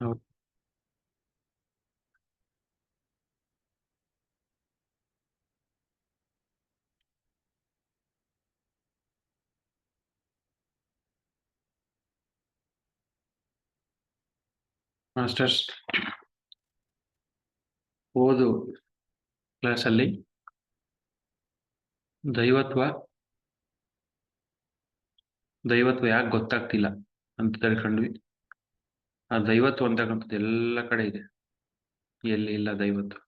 ಹೌದು. ಮಾಸ್ಟರ್ಸ್ ಓದು ಕ್ಲಾಸಲ್ಲಿ ದೈವತ್ವ ದೈವತ್ವ ಯಾಕೆ ಗೊತ್ತಾಗ್ತಿಲ್ಲ ಅಂತ ತಿಳ್ಕೊಂಡ್ವಿ. ಆ ದೈವತ್ವ ಅಂತಕ್ಕಂಥದ್ದು ಎಲ್ಲ ಕಡೆ ಇದೆ. ಎಲ್ಲಿ ಇಲ್ಲ ದೈವತ್ವ?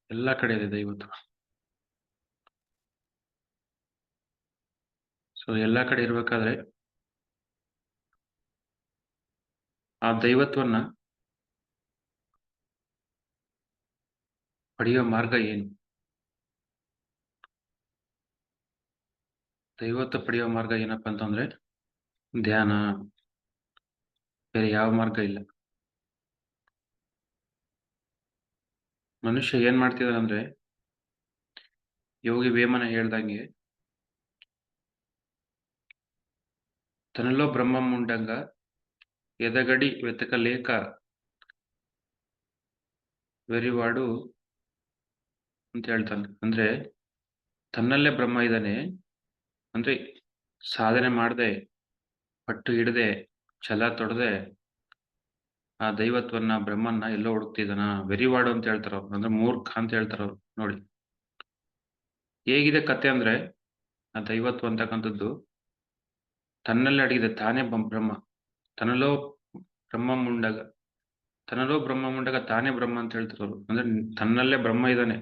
ಎಲ್ಲ ಕಡೆ ಇದೆ ದೈವತ್ವ. ಸೊ ಎಲ್ಲ ಕಡೆ ಇರ್ಬೇಕಾದ್ರೆ ಆ ದೈವತ್ವನ್ನ ಪಡೆಯೋ ಮಾರ್ಗ ಏನು? ದೈವತ್ವ ಪಡೆಯೋ ಮಾರ್ಗ ಏನಪ್ಪಾ ಅಂತಂದ್ರೆ ಧ್ಯಾನ. ಬೇರೆ ಯಾವ ಮಾರ್ಗ ಇಲ್ಲ. ಮನುಷ್ಯ ಏನ್ ಮಾಡ್ತಿದಾನಂದ್ರೆ, ಯೋಗಿ ವೇಮನ ಹೇಳ್ದಂಗೆ ತನಲೋ ಬ್ರಹ್ಮಂ ಉಂಡಂಗ ಎದಗಡಿ వెతక లేక ವೆರಿವಾಡು ಅಂತ ಹೇಳ್ತಾನೆ. ಅಂದ್ರೆ ತನ್ನಲ್ಲೇ ಬ್ರಹ್ಮ ಇದ್ದಾನೆ ಅಂದ್ರೆ ಸಾಧನೆ ಮಾಡದೆ, ಪಟ್ಟು ಹಿಡದೆ, ಛಲ ತೊಡದೆ ಆ ದೈವತ್ವನ್ನ ಬ್ರಹ್ಮನ್ನ ಎಲ್ಲೋ ಹುಡುಕ್ತಿದಾನ. ವೆರಿವಾಡು ಅಂತ ಹೇಳ್ತಾರ ಅವ್ರು, ಅಂದ್ರೆ ಮೂರ್ಖ ಅಂತ ಹೇಳ್ತಾರ ಅವ್ರು. ನೋಡಿ ಹೇಗಿದೆ ಕತೆ ಅಂದ್ರೆ, ಆ ದೈವತ್ವ ಅಂತಕ್ಕಂಥದ್ದು ತನ್ನಲ್ಲೇ ಅಡಗಿದೆ. ತಾನೇ ಬ್ರಹ್ಮ. ತನ್ನಲ್ಲೋ ಬ್ರಹ್ಮ ಮುಂಡಗ ತನ್ನಲ್ಲೋ ಬ್ರಹ್ಮ ಮುಂಡಗ ತಾನೇ ಬ್ರಹ್ಮ ಅಂತ ಹೇಳ್ತಾರ ಅವ್ರು. ಅಂದ್ರೆ ತನ್ನಲ್ಲೇ ಬ್ರಹ್ಮ ಇದ್ದಾನೆ,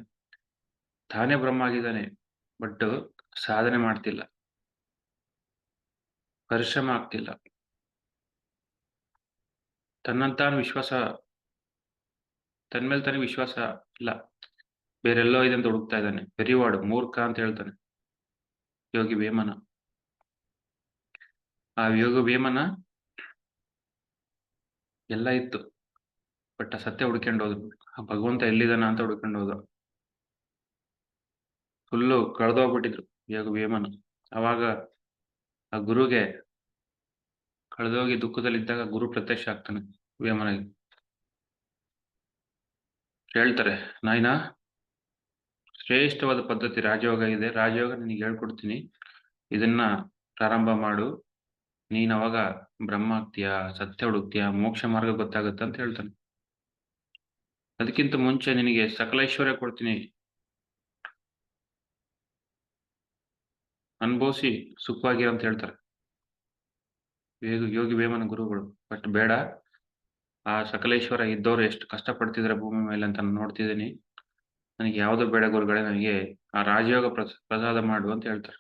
ತಾನೇ ಬ್ರಹ್ಮ ಆಗಿದ್ದಾನೆ. ಬಟ್ ಸಾಧನೆ ಮಾಡ್ತಿಲ್ಲ, ಪರಿಶ್ರಮ ಆಗ್ತಿಲ್ಲ. ತನ್ನಂತಾನು ವಿಶ್ವಾಸ, ತನ್ಮೇಲೆ ತಾನೇ ವಿಶ್ವಾಸ ಇಲ್ಲ, ಬೇರೆಲ್ಲೋ ಇದೆ ಅಂತ ಹುಡುಕ್ತಾ ಇದ್ದಾನೆ. ವೆರಿವಾಡು, ಮೂರ್ಖ ಅಂತ ಹೇಳ್ತಾನೆ ಯೋಗಿ ವೇಮನ. ಆ ಯೋಗ ವೇಮನ ಎಲ್ಲ ಇತ್ತು, ಬಟ್ ಆ ಸತ್ಯ ಹುಡ್ಕೊಂಡು ಹೋದ್ರು. ಆ ಭಗವಂತ ಎಲ್ಲಿದ್ದಾನ ಅಂತ ಹುಡ್ಕೊಂಡು ಹೋದ್ರು. ಫುಲ್ಲು ಕಳೆದೋಗ್ಬಿಟ್ಟಿದ್ರು ಯೋಗ ವೇಮನ. ಅವಾಗ ಆ ಗುರುಗೆ, ಕಳೆದೋಗಿ ದುಃಖದಲ್ಲಿದ್ದಾಗ ಗುರು ಪ್ರತ್ಯಕ್ಷ ಆಗ್ತಾನೆ ವೇಮನಿಗೆ. ಹೇಳ್ತಾರೆ, ನಾಯ್ನ ಶ್ರೇಷ್ಠವಾದ ಪದ್ಧತಿ ರಾಜಯೋಗ ಇದೆ, ರಾಜಯೋಗ ನಿನಗೆ ಹೇಳ್ಕೊಡ್ತೀನಿ, ಇದನ್ನ ಪ್ರಾರಂಭ ಮಾಡು. ನೀನ್ ಅವಾಗ ಬ್ರಹ್ಮ ಆಗ್ತೀಯಾ, ಸತ್ಯ ಹುಡುಕ್ತೀಯಾ, ಮೋಕ್ಷ ಮಾರ್ಗ ಗೊತ್ತಾಗುತ್ತೆ ಅಂತ ಹೇಳ್ತಾನೆ. ಅದಕ್ಕಿಂತ ಮುಂಚೆ ನಿನಗೆ ಸಕಲ ಐಶ್ವರ್ಯ ಕೊಡ್ತೀನಿ, ಅನುಭವಿಸಿ ಸುಖವಾಗಿರ ಅಂತ ಹೇಳ್ತಾರೆ ಯೋಗಿ ವೇಮನ ಗುರುಗಳು. ಬಟ್ ಬೇಡ, ಆ ಸಕಲೇಶ್ವರ ಇದ್ದವ್ರು ಎಷ್ಟು ಕಷ್ಟಪಡ್ತಿದಾರೆ ಭೂಮಿ ಮೇಲೆ ಅಂತ ನಾನು ನೋಡ್ತಿದ್ದೀನಿ. ನನಗೆ ಯಾವುದೋ ಬೇಡ ಗುರುಗಳೇ, ನನಗೆ ಆ ರಾಜಯೋಗ ಪ್ರಸಾದ ಮಾಡು ಅಂತ ಹೇಳ್ತಾರೆ.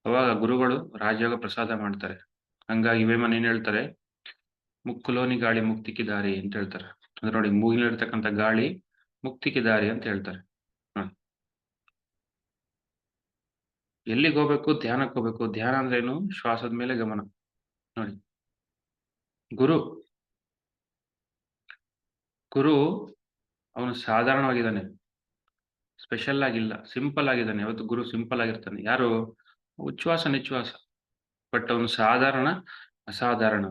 ಅವಾಗ ಗುರುಗಳು ರಾಜಯೋಗ ಪ್ರಸಾದ ಮಾಡ್ತಾರೆ. ಹಂಗಾಗಿ ವೇಮನ್ ಏನ್ ಹೇಳ್ತಾರೆ, ಮುಕ್ಕುಲೋನಿ ಗಾಳಿ ಮುಕ್ತಿಗೆ ದಾರಿ ಅಂತ ಹೇಳ್ತಾರೆ. ಅಂದ್ರೆ ನೋಡಿ, ಮೂಗಿನಲ್ಲಿರ್ತಕ್ಕಂಥ ಗಾಳಿ ಮುಕ್ತಿಗೆ ದಾರಿ ಅಂತ ಹೇಳ್ತಾರೆ. ನೋಡಿ, ಎಲ್ಲಿಗೆ ಹೋಗ್ಬೇಕು? ಧ್ಯಾನಕ್ಕೆ ಹೋಗ್ಬೇಕು. ಧ್ಯಾನ ಅಂದ್ರೆ ಏನು? ಶ್ವಾಸದ ಮೇಲೆ ಗಮನ. ನೋಡಿ, ಗುರು ಗುರು ಅವನು ಸಾಧಾರಣವಾಗಿದ್ದಾನೆ, ಸ್ಪೆಷಲ್ ಆಗಿಲ್ಲ, ಸಿಂಪಲ್ ಆಗಿದ್ದಾನೆ. ಯಾವತ್ತು ಗುರು ಸಿಂಪಲ್ ಆಗಿರ್ತಾನೆ. ಯಾರು? ಉಚ್ಛ್ವಾಸ ನಿಶ್ವಾಸ. ಬಟ್ ಅವನು ಸಾಧಾರಣ, ಅಸಾಧಾರಣ.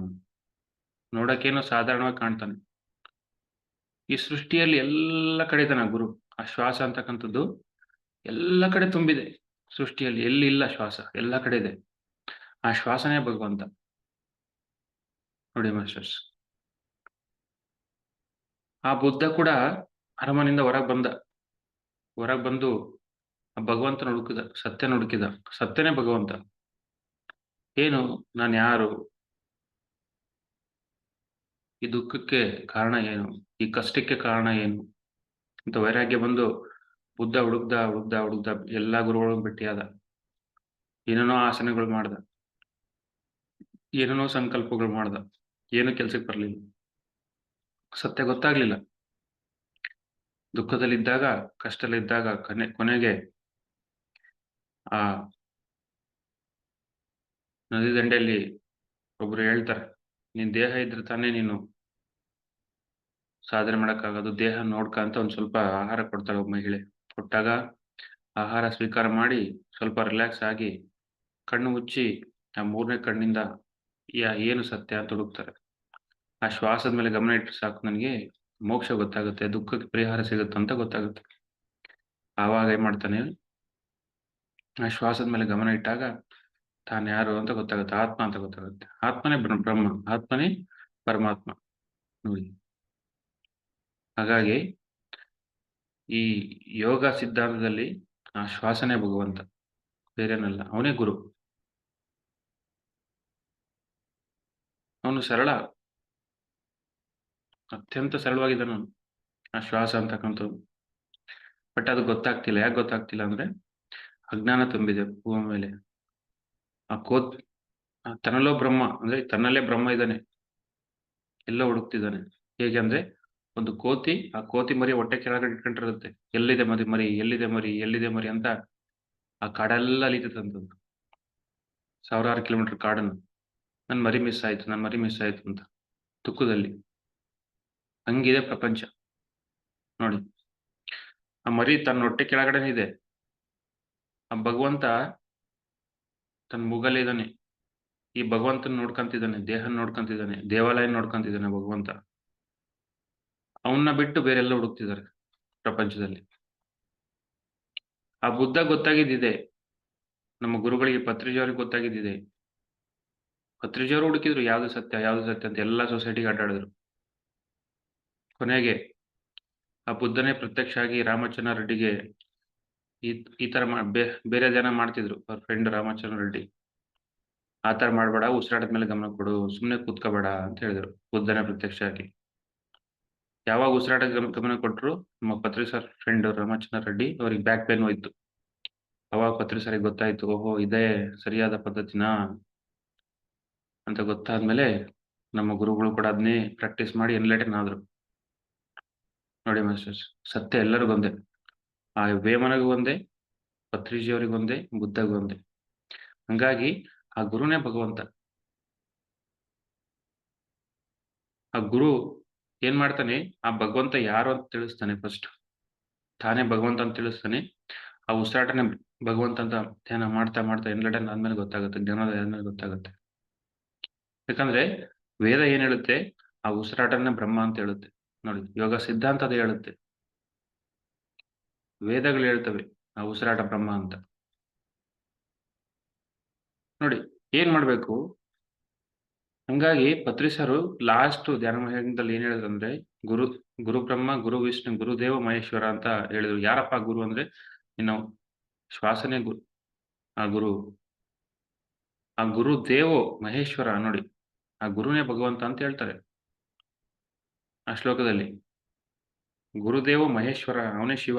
ನೋಡಕ್ಕೇನೋ ಸಾಧಾರಣವಾಗಿ ಕಾಣ್ತಾನೆ. ಈ ಸೃಷ್ಟಿಯಲ್ಲಿ ಎಲ್ಲ ಕಡೆ ಇದ್ದಾನೆ ಗುರು. ಆ ಶ್ವಾಸ ಅಂತಕ್ಕಂಥದ್ದು ಎಲ್ಲ ಕಡೆ ತುಂಬಿದೆ. ಸೃಷ್ಟಿಯಲ್ಲಿ ಎಲ್ಲಿ ಇಲ್ಲ ಶ್ವಾಸ, ಎಲ್ಲ ಕಡೆ ಇದೆ. ಆ ಶ್ವಾಸನೇ ಭಗವಂತ. ನೋಡಿ ಮಾಸ್ಟರ್ಸ್, ಆ ಬುದ್ಧ ಕೂಡ ಅರಮನೆಯಿಂದ ಹೊರಗೆ ಬಂದು ಆ ಭಗವಂತನ ಹುಡುಕಿದ, ಸತ್ಯನ ಹುಡುಕಿದ. ಸತ್ಯನೇ ಭಗವಂತ. ಏನು? ನಾನು ಯಾರು? ಈ ದುಃಖಕ್ಕೆ ಕಾರಣ ಏನು? ಈ ಕಷ್ಟಕ್ಕೆ ಕಾರಣ ಏನು ಅಂತ ವೈರಾಗ್ಯ ಬಂದು ಬುದ್ಧ ಹುಡುಕ್ದ ಎಲ್ಲಾ ಗುರುಗಳನ್ನು ಭೇಟಿಯಾದ. ಏನೇನೋ ಆಸನಗಳು ಮಾಡ್ದ, ಏನೇನೋ ಸಂಕಲ್ಪಗಳು ಮಾಡ್ದ, ಏನು ಕೆಲ್ಸಕ್ಕೆ ಬರ್ಲಿಲ್ಲ. ಸತ್ಯ ಗೊತ್ತಾಗ್ಲಿಲ್ಲ. ದುಃಖದಲ್ಲಿದ್ದಾಗ, ಕಷ್ಟದಲ್ಲಿದ್ದಾಗ ಕೊನೆಗೆ ಆ ನದಿ ದಂಡೆಯಲ್ಲಿ ಒಬ್ರು ಹೇಳ್ತಾರೆ, ನೀನ್ ದೇಹ ಇದ್ರೆ ತಾನೇ ನೀನು ಸಾಧನೆ ಮಾಡಕ್ಕಾಗೋದು, ದೇಹ ನೋಡ್ಕ ಅಂತ ಒಂದ್ ಸ್ವಲ್ಪ ಆಹಾರ ಕೊಡ್ತಾಳೆ ಒಬ್ಬ ಮಹಿಳೆ. ಕೊಟ್ಟಾಗ ಆಹಾರ ಸ್ವೀಕಾರ ಮಾಡಿ ಸ್ವಲ್ಪ ರಿಲ್ಯಾಕ್ಸ್ ಆಗಿ ಕಣ್ಣು ಮುಚ್ಚಿ ಆ ಮೂರನೇ ಕಣ್ಣಿಂದ ಏನು ಸತ್ಯ ಅಂತ ಹುಡುಕ್ತಾರೆ. ಆ ಶ್ವಾಸದ ಮೇಲೆ ಗಮನ ಇಟ್ರೆ ಸಾಕು ನನಗೆ ಮೋಕ್ಷ ಗೊತ್ತಾಗುತ್ತೆ, ದುಃಖಕ್ಕೆ ಪರಿಹಾರ ಸಿಗುತ್ತೆ ಅಂತ ಗೊತ್ತಾಗುತ್ತೆ. ಆವಾಗ ಏನ್ ಮಾಡ್ತಾನೆ, ಆ ಶ್ವಾಸದ ಮೇಲೆ ಗಮನ ಇಟ್ಟಾಗ ತಾನು ಯಾರು ಅಂತ ಗೊತ್ತಾಗುತ್ತೆ, ಆತ್ಮ ಅಂತ ಗೊತ್ತಾಗುತ್ತೆ. ಆತ್ಮನೇ ಬ್ರಹ್ಮ, ಆತ್ಮನೇ ಪರಮಾತ್ಮ ನೋಡಿ. ಹಾಗಾಗಿ ಈ ಯೋಗ ಸಿದ್ಧಾಂತದಲ್ಲಿ ಆ ಶ್ವಾಸನೇ ಭಗವಂತ, ಬೇರೇನಲ್ಲ. ಅವನೇ ಗುರು. ಅವನು ಸರಳ, ಅತ್ಯಂತ ಸರಳವಾಗಿದ್ದಾನೆ ಅವನು, ಆ ಶ್ವಾಸ ಅಂತಕ್ಕಂಥದ್ದು. ಬಟ್ ಅದು ಗೊತ್ತಾಗ್ತಿಲ್ಲ. ಯಾಕೆ ಗೊತ್ತಾಗ್ತಿಲ್ಲ ಅಂದ್ರೆ ಅಜ್ಞಾನ ತುಂಬಿದೆ ಭೂಮಿ ಮೇಲೆ. ಆ ತನ್ನಲ್ಲೋ ಬ್ರಹ್ಮ ಅಂದ್ರೆ ತನ್ನಲ್ಲೇ ಬ್ರಹ್ಮ ಇದ್ದಾನೆ, ಎಲ್ಲ ಹುಡುಕ್ತಿದ್ದಾನೆ. ಹೇಗೆ ಅಂದ್ರೆ ಒಂದು ಕೋತಿ, ಆ ಕೋತಿ ಮರಿ ಹೊಟ್ಟೆ ಕೆಳಗಡೆ ಇಟ್ಕೊಂಡಿರುತ್ತೆ. ಎಲ್ಲಿದೆ ಮರಿ, ಎಲ್ಲಿದೆ ಮರಿ, ಎಲ್ಲಿದೆ ಮರಿ ಅಂತ ಆ ಕಾಡೆಲ್ಲ ಅಲಿತದಂತದ್ದು, ಸಾವಿರಾರು ಕಿಲೋಮೀಟರ್ ಕಾಡನ್ನು. ನನ್ ಮರಿ ಮಿಸ್ ಆಯ್ತು, ನನ್ ಮರಿ ಮಿಸ್ ಆಯ್ತು ಅಂತ ದುಃಖದಲ್ಲಿ. ಹಂಗಿದೆ ಪ್ರಪಂಚ ನೋಡಿ. ಆ ಮರಿ ತನ್ನ ಹೊಟ್ಟೆ ಕೆಳಗಡೆನೇ ಇದೆ. ಆ ಭಗವಂತ ತನ್ನ ಮೂಗಲ್ಲಿದ್ದಾನೆ. ಈ ಭಗವಂತನ ನೋಡ್ಕೊಂತಿದ್ದಾನೆ, ದೇಹನ ನೋಡ್ಕೊಂತಿದ್ದಾನೆ, ದೇವಾಲಯ ನೋಡ್ಕೊಂತಿದ್ದಾನೆ ಭಗವಂತ. ಅವನ್ನ ಬಿಟ್ಟು ಬೇರೆಲ್ಲ ಹುಡುಕ್ತಿದ್ದಾರೆ ಪ್ರಪಂಚದಲ್ಲಿ. ಆ ಬುದ್ಧ ಗೊತ್ತಾಗಿದ್ದಿದೆ, ನಮ್ಮ ಗುರುಗಳಿಗೆ ಪತ್ರಿಜಿಯವರಿಗೆ ಗೊತ್ತಾಗಿದ್ದಿದೆ. ಪತ್ರಿಜಿಯವರು ಹುಡುಕಿದ್ರು ಯಾವ್ದು ಸತ್ಯ ಯಾವ್ದು ಸತ್ಯ ಅಂತ, ಎಲ್ಲಾ ಸೊಸೈಟಿಗೆ ಅಡ್ಡಾಡಿದ್ರು. ಕೊನೆಗೆ ಆ ಬುದ್ಧನೇ ಪ್ರತ್ಯಕ್ಷ ಆಗಿ ರಾಮಚಂದ್ರ ರೆಡ್ಡಿಗೆ ಈ ತರ ಬೇರೆ ಜನ ಮಾಡ್ತಿದ್ರು, ಅವ್ರ ಫ್ರೆಂಡ್ ರಾಮಚಂದ್ರ ರೆಡ್ಡಿ. ಆ ತರ ಮಾಡ್ಬೇಡ, ಉಸಿರಾಟದ ಮೇಲೆ ಗಮನ ಕೊಡು, ಸುಮ್ನೆ ಕೂತ್ಕೋಬೇಡ ಅಂತ ಹೇಳಿದ್ರು ಬುದ್ಧನೇ ಪ್ರತ್ಯಕ್ಷ ಆಗಿ. ಯಾವಾಗ ಉಸಿರಾಟದ ಗಮನ ಕೊಟ್ರು, ನಮ್ಮ ಪತ್ರಿ ಸರ್ ಫ್ರೆಂಡ್ ರಾಮಚಂದ್ರ ರೆಡ್ಡಿ ಅವ್ರಿಗೆ ಬ್ಯಾಕ್ ಪೇನ್ ಹೋಯ್ತು. ಅವಾಗ ಪತ್ರಿ ಸರಿಗೆ ಗೊತ್ತಾಯ್ತು, ಓಹೋ ಇದೇ ಸರಿಯಾದ ಪದ್ಧತಿನಾ ಅಂತ ಗೊತ್ತಾದ್ಮೇಲೆ ನಮ್ಮ ಗುರುಗಳು ಕೂಡ ಅದನ್ನೇ ಪ್ರಾಕ್ಟೀಸ್ ಮಾಡಿ ಎನ್ಲೈಟನ್ ಆದ್ರು. ನೋಡಿ ಮಾಸ್ಟರ್ಸ್, ಸತ್ಯ ಎಲ್ಲರಿಗೊಂದೇ. ಆ ವೇಮನಗೂ ಒಂದೇ, ಪತ್ರಿಜಿಯವರಿಗೊಂದೇ, ಬುದ್ಧಗೂ ಒಂದೇ. ಹಂಗಾಗಿ ಆ ಗುರುನೇ ಭಗವಂತ. ಆ ಗುರು ಏನ್ ಮಾಡ್ತಾನೆ, ಆ ಭಗವಂತ ಯಾರು ಅಂತ ತಿಳಿಸ್ತಾನೆ ಫಸ್ಟ್. ತಾನೇ ಭಗವಂತ ಅಂತ ತಿಳಿಸ್ತಾನೆ. ಆ ಉಸಿರಾಟನೆ ಭಗವಂತ ಅಂತ ಧ್ಯಾನ ಮಾಡ್ತಾ ಮಾಡ್ತಾ ಎನ್ಲೈಟನ್ ಆದ್ಮೇಲೆ ಗೊತ್ತಾಗುತ್ತೆ, ಜ್ಞಾನೋದಯ ಆದ್ಮೇಲೆ ಗೊತ್ತಾಗುತ್ತೆ. ಯಾಕಂದ್ರೆ ವೇದ ಏನ್ ಹೇಳುತ್ತೆ, ಆ ಉಸಿರಾಟನೇ ಬ್ರಹ್ಮ ಅಂತ ಹೇಳುತ್ತೆ ನೋಡಿ. ಯೋಗ ಸಿದ್ಧಾಂತ ಅದು ಹೇಳುತ್ತೆ, ವೇದಗಳು ಹೇಳ್ತವೆ ಆ ಉಸಿರಾಟ ಬ್ರಹ್ಮ ಅಂತ. ನೋಡಿ ಏನ್ ಮಾಡ್ಬೇಕು. ಹಂಗಾಗಿ ಪತ್ರಿಸರು ಲಾಸ್ಟ್ ಧ್ಯಾನ ಮಹೇಂದ್ರದಲ್ಲಿ ಏನ್ ಹೇಳಿದ್ರಂದ್ರೆ, ಗುರು ಗುರು ಬ್ರಹ್ಮ, ಗುರು ವಿಷ್ಣು, ಗುರುದೇವ ಮಹೇಶ್ವರ ಅಂತ ಹೇಳಿದ್ರು. ಯಾರಪ್ಪ ಗುರು ಅಂದ್ರೆ, ಇನ್ನು ಶ್ವಾಸನೆ ಗುರು. ಆ ಗುರು, ಆ ಗುರು ದೇವೋ ಮಹೇಶ್ವರ ನೋಡಿ. ಆ ಗುರುನೇ ಭಗವಂತ ಅಂತ ಹೇಳ್ತಾರೆ ಆ ಶ್ಲೋಕದಲ್ಲಿ. ಗುರುದೇವ ಮಹೇಶ್ವರ, ಅವನೇ ಶಿವ.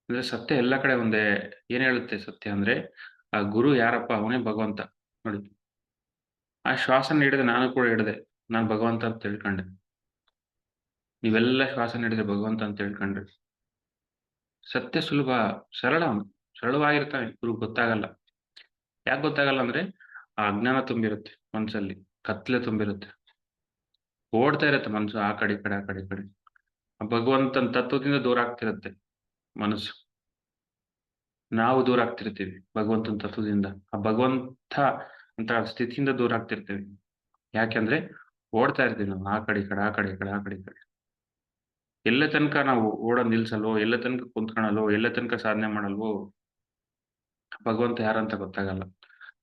ಅಂದ್ರೆ ಸತ್ಯ ಎಲ್ಲ ಕಡೆ ಒಂದೇ. ಏನ್ ಹೇಳುತ್ತೆ ಸತ್ಯ ಅಂದ್ರೆ, ಆ ಗುರು ಯಾರಪ್ಪ, ಅವನೇ ಭಗವಂತ ನೋಡಿ. ಆ ಶ್ವಾಸನ ಹಿಡಿದೆ, ನಾನು ಕೂಡ ಹಿಡಿದೆ, ನಾನು ಭಗವಂತ ಅಂತ ತಿಳ್ಕೊಂಡೆ. ನೀವೆಲ್ಲ ಶ್ವಾಸನ ಹಿಡಿದ್ರೆ ಭಗವಂತ ಅಂತ ತಿಳ್ಕೊಂಡ್ರಿ. ಸತ್ಯ ಸುಲಭ, ಸರಳ. ಸರಳವಾಗಿರ್ತಾನೆ ಗುರು. ಗೊತ್ತಾಗಲ್ಲ. ಯಾಕೆ ಗೊತ್ತಾಗಲ್ಲ ಅಂದ್ರೆ, ಆ ಅಜ್ಞಾನ ತುಂಬಿರುತ್ತೆ ಮನ್ಸಲ್ಲಿ, ಕತ್ಲೆ ತುಂಬಿರುತ್ತೆ, ಓಡ್ತಾ ಇರುತ್ತೆ ಮನ್ಸು ಆ ಕಡೆ ಈ ಕಡೆ ಆ ಕಡೆ ಈ ಕಡೆ. ಆ ಭಗವಂತನ ತತ್ವದಿಂದ ದೂರ ಆಗ್ತಿರುತ್ತೆ ಮನಸ್ಸು. ನಾವು ದೂರ ಆಗ್ತಿರ್ತೀವಿ ಭಗವಂತನ ತತ್ವದಿಂದ. ಆ ಭಗವಂತ ಅಂತ ಸ್ಥಿತಿಯಿಂದ ದೂರ ಆಗ್ತಿರ್ತೀವಿ. ಯಾಕೆಂದ್ರೆ ಓಡ್ತಾ ಇರ್ತೀವಿ ನಾವು ಆ ಕಡೆ ಈ ಕಡೆ ಆ ಕಡೆ ಈ ಕಡೆ ಆ ಕಡೆ ಈ ಕಡೆ. ಎಲ್ಲ ತನಕ ನಾವು ಓಡೋದ್ ನಿಲ್ಸಲ್ವೋ, ಎಲ್ಲ ತನಕ ಕುಂತ್ಕೊಳ್ಳಲ್ವೋ, ಎಲ್ಲ ತನಕ ಸಾಧನೆ ಮಾಡಲ್ವೋ, ಭಗವಂತ ಯಾರಂತ ಗೊತ್ತಾಗಲ್ಲ.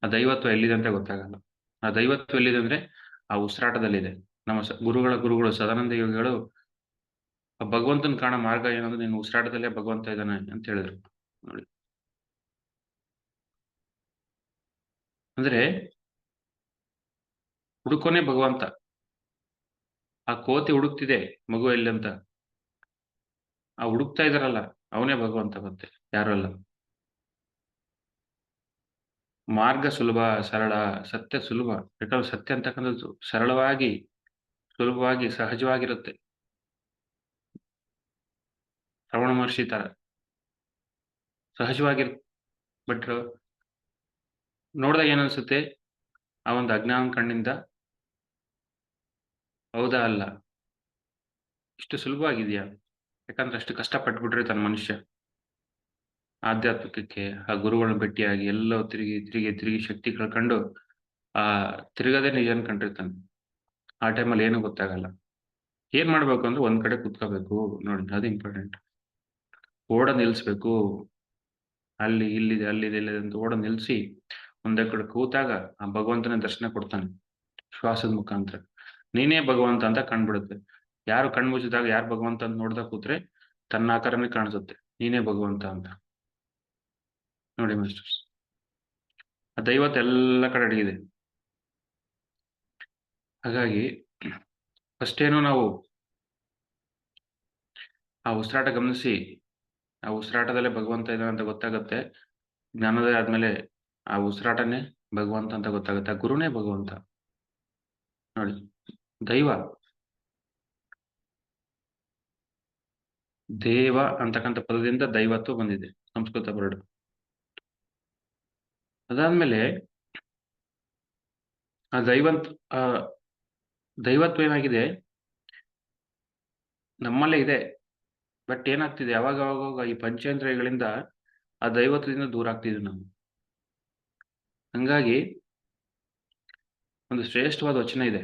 ಆ ದೈವತ್ವ ಎಲ್ಲಿದೆ ಅಂತ ಗೊತ್ತಾಗಲ್ಲ. ಆ ದೈವತ್ವ ಎಲ್ಲಿದೆ ಅಂದ್ರೆ ಆ ಉಸಿರಾಟದಲ್ಲಿದೆ. ನಮ್ಮ ಗುರುಗಳು ಸದಾನಂದ ಯೋಗಿಗಳು ಆ ಭಗವಂತನ ಕಾಣೋ ಮಾರ್ಗ ಏನಂದ್ರೆ, ನಿನ್ನ ಉಸಿರಾಟದಲ್ಲೇ ಭಗವಂತ ಇದ್ದಾನೆ ಅಂತ ಹೇಳಿದ್ರು ನೋಡಿ. ಅಂದ್ರೆ ಹುಡುಕೋನೆ ಭಗವಂತ. ಆ ಕೋತಿ ಹುಡುಕ್ತಿದೆ ಮಗು ಎಲ್ಲಿ ಅಂತ. ಆ ಹುಡುಕ್ತಾ ಇದಾರಲ್ಲ, ಅವನೇ ಭಗವಂತ ಮತ್ತೆ ಯಾರು ಅಲ್ಲ. ಮಾರ್ಗ ಸುಲಭ, ಸರಳ, ಸತ್ಯ ಸುಲಭ. ಯಾಕಂದ್ರೆ ಸತ್ಯ ಅಂತಕ್ಕಂಥದ್ದು ಸರಳವಾಗಿ, ಸುಲಭವಾಗಿ, ಸಹಜವಾಗಿರುತ್ತೆ. ರಮಣ ಮಹರ್ಷಿ ತರ ಸಹಜವಾಗಿರ್. ಬಟ್ ನೋಡಿದಾಗ ಏನನ್ಸುತ್ತೆ, ಆ ಒಂದು ಅಜ್ಞಾನ ಕಣ್ಣಿಂದ ಹೌದಾ ಅಲ್ಲ, ಇಷ್ಟು ಸುಲಭವಾಗಿದ್ಯಾ. ಯಾಕಂದ್ರೆ ಅಷ್ಟು ಕಷ್ಟಪಟ್ಬಿಟ್ಟಿರ್ತಾನೆ ಮನುಷ್ಯ. ಆಧ್ಯಾತ್ಮಿಕಕ್ಕೆ ಆ ಗುರುಗಳನ್ನ ಭೇಟಿಯಾಗಿ ಎಲ್ಲೋ ತಿರುಗಿ ತಿರುಗಿ ತಿರುಗಿ ಶಕ್ತಿ ಕಳ್ಕೊಂಡು ಆ ತಿರುಗದೇ ನಿಜ ಅನ್ಕೊಂಡಿರ್ತಾನೆ. ಆ ಟೈಮಲ್ಲಿ ಏನು ಗೊತ್ತಾಗಲ್ಲ. ಏನ್ ಮಾಡ್ಬೇಕು ಅಂದ್ರೆ ಒಂದ್ ಕಡೆ ಕುತ್ಕೋಬೇಕು ನೋಡಿ, ಅದು ಇಂಪಾರ್ಟೆಂಟ್. ಓಡ ನಿಲ್ಸ್ಬೇಕು. ಅಲ್ಲಿ ಇಲ್ಲಿದೆ ಅಲ್ಲಿದೆ ಇಲ್ಲಿದೆ ಅಂತ ಓಡ ನಿಲ್ಸಿ ಒಂದೇ ಕಡೆ ಕೂತಾಗ ಆ ಭಗವಂತನ ದರ್ಶನ ಕೊಡ್ತಾನೆ ಶ್ವಾಸದ ಮುಖಾಂತರ. ನೀನೇ ಭಗವಂತ ಅಂತ ಕಂಡ್ಬಿಡುತ್ತೆ. ಯಾರು ಕಣ್ಮುಚ್ಚಿದಾಗ ಯಾರು ಭಗವಂತ ಅಂತ ನೋಡ್ತಾ ಕೂತ್ರೆ ತನ್ನ ಆಕಾರನೇ ಕಾಣಿಸುತ್ತೆ, ನೀನೇ ಭಗವಂತ ಅಂತ. ನೋಡಿ ಮಾಸ್ಟರ್ಸ್, ಆ ದೈವತ್ ಎಲ್ಲ ಕಡೆ ಅಡಗಿದೆ. ಹಾಗಾಗಿ ಫಸ್ಟ್ ಏನು ನಾವು ಆ ಉಸಿರಾಟ ಗಮನಿಸಿ, ಆ ಉಸಿರಾಟದಲ್ಲೇ ಭಗವಂತ ಇದ್ದಾನೆ ಅಂತ ಗೊತ್ತಾಗುತ್ತೆ. ಜ್ಞಾನೋದಯ ಆದ್ಮೇಲೆ ಆ ಉಸಿರಾಟನೇ ಭಗವಂತ ಅಂತ ಗೊತ್ತಾಗುತ್ತೆ. ಆ ಗುರುನೇ ಭಗವಂತ. ನೋಡಿ, ದೈವ, ದೇವ ಅಂತಕ್ಕಂಥ ಪದದಿಂದ ದೈವತ್ವ ಬಂದಿದೆ, ಸಂಸ್ಕೃತ ವರ್ಡ್. ಅದಾದ್ಮೇಲೆ ಆ ಆ ದೈವತ್ವ ಏನಾಗಿದೆ ನಮ್ಮಲ್ಲೇ ಇದೆ. ಬಟ್ ಏನಾಗ್ತಿದೆ ಯಾವಾಗ ಈ ಪಂಚೇಂದ್ರಿಯಗಳಿಂದ ಆ ದೈವತ್ವದಿಂದ ದೂರ ಆಗ್ತಿದ್ವಿ ನಾವು. ಹಂಗಾಗಿ ಒಂದು ಶ್ರೇಷ್ಠವಾದ ವಚನ ಇದೆ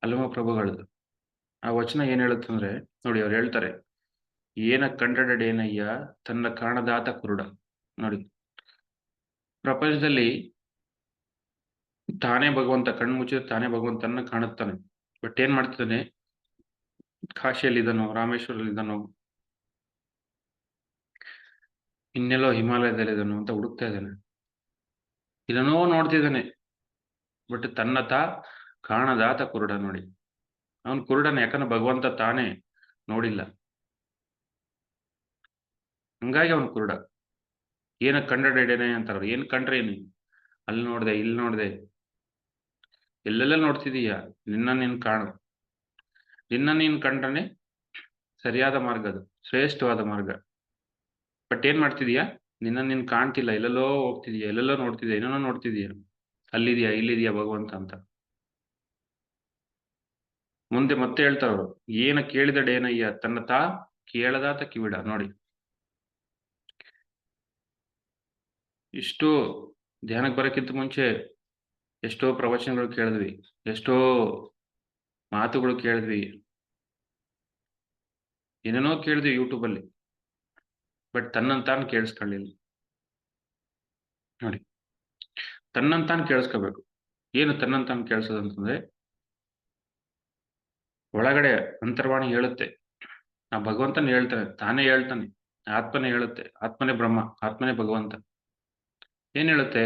ಅಲ್ಲಮ ಪ್ರಭುಗಳದ್ದು. ಆ ವಚನ ಏನ್ ಹೇಳುತ್ತಂದ್ರೆ ನೋಡಿ, ಅವ್ರು ಹೇಳ್ತಾರೆ, ಏನ ಕಂಡಡೇನಯ್ಯ ತನ್ನ ಕಾಣದಾತ ಕುರುಡ. ನೋಡಿ, ಪ್ರಪಂಚದಲ್ಲಿ ತಾನೇ ಭಗವಂತ, ಕಣ್ಣು ಮುಚ್ಚಿದ್ರೆ ತಾನೇ ಭಗವಂತನ ಕಾಣುತ್ತಾನೆ. ಬಟ್ ಏನ್ ಮಾಡ್ತಿದ್ದಾನೆ, ಕಾಶಿಯಲ್ಲಿದ್ದಾನೋ, ರಾಮೇಶ್ವರಲ್ಲಿದ್ದಾನೋ, ಇನ್ನೆಲ್ಲೋ ಹಿಮಾಲಯದಲ್ಲಿದ್ದಾನೋ ಅಂತ ಹುಡುಕ್ತಾ ಇದ್ದಾನೆ. ಇದನ್ನೋ ನೋಡ್ತಿದ್ದಾನೆ, ಬಟ್ ತನ್ನತ ಕಾಣದಾತ ಕುರುಡ. ನೋಡಿ, ಅವನ್ ಕುರುಡನ, ಯಾಕಂದ್ರೆ ಭಗವಂತ ತಾನೇ ನೋಡಿಲ್ಲ. ಹಂಗಾಗಿ ಅವನು ಕುರುಡ. ಏನ ಕಂಡಡೇನೆ ಅಂತಾರ, ಏನ್ ಕಂಡ್ರೆ ಏನು, ಅಲ್ಲಿ ನೋಡ್ದೆ ಇಲ್ಲಿ ನೋಡ್ದೆ ಎಲ್ಲೆಲ್ಲ ನೋಡ್ತಿದೀಯ, ನಿನ್ನ ನೀನ್ ಕಾಣು. ನಿನ್ನ ನೀನ್ ಕಂಡ್ರನೆ ಸರಿಯಾದ ಮಾರ್ಗ, ಅದು ಶ್ರೇಷ್ಠವಾದ ಮಾರ್ಗ. ಬಟ್ ಏನ್ ಮಾಡ್ತಿದೀಯ, ನಿನ್ನ ನೀನ್ ಕಾಣ್ತಿಲ್ಲ, ಎಲ್ಲೆಲ್ಲೋ ಹೋಗ್ತಿದೀಯ, ಎಲ್ಲೆಲ್ಲೋ ನೋಡ್ತಿದ್ಯಾ, ಏನೇನೋ ನೋಡ್ತಿದೀಯ, ಅಲ್ಲಿದ್ಯಾ ಇಲ್ಲಿದ್ಯಾ ಭಗವಂತ ಅಂತ. ಮುಂದೆ ಮತ್ತೆ ಹೇಳ್ತಾರ, ಏನ ಕೇಳಿದಡೇನಯ್ಯ ತನ್ನ ತಾ ಕೇಳದಾತ ಕಿವಿಡ. ನೋಡಿ, ಇಷ್ಟು ಧ್ಯಾನಕ್ಕೆ ಬರೋಕ್ಕಿಂತ ಮುಂಚೆ ಎಷ್ಟೋ ಪ್ರವಚನಗಳು ಕೇಳಿದ್ವಿ, ಎಷ್ಟೋ ಮಾತುಗಳು ಕೇಳಿದ್ವಿ, ಏನೇನೋ ಕೇಳಿದ್ವಿ ಯೂಟ್ಯೂಬ್ ಅಲ್ಲಿ. ಬಟ್ ತನ್ನಂತಾನು ಕೇಳಿಸ್ಕೊಳ್ಳಿಲ್ಲ. ನೋಡಿ, ತನ್ನಂತಾನು ಕೇಳಿಸ್ಕೋಬೇಕು. ಏನು ತನ್ನಂತಾನು ಕೇಳಿಸೋದಂತಂದ್ರೆ, ಒಳಗಡೆ ಅಂತರ್ವಾಣಿ ಹೇಳುತ್ತೆ, ಆ ಭಗವಂತನ ಹೇಳ್ತಾನೆ, ತಾನೇ ಹೇಳ್ತಾನೆ, ಆತ್ಮನೇ ಹೇಳುತ್ತೆ, ಆತ್ಮನೇ ಬ್ರಹ್ಮ, ಆತ್ಮನೇ ಭಗವಂತ. ಏನ್ ಹೇಳುತ್ತೆ,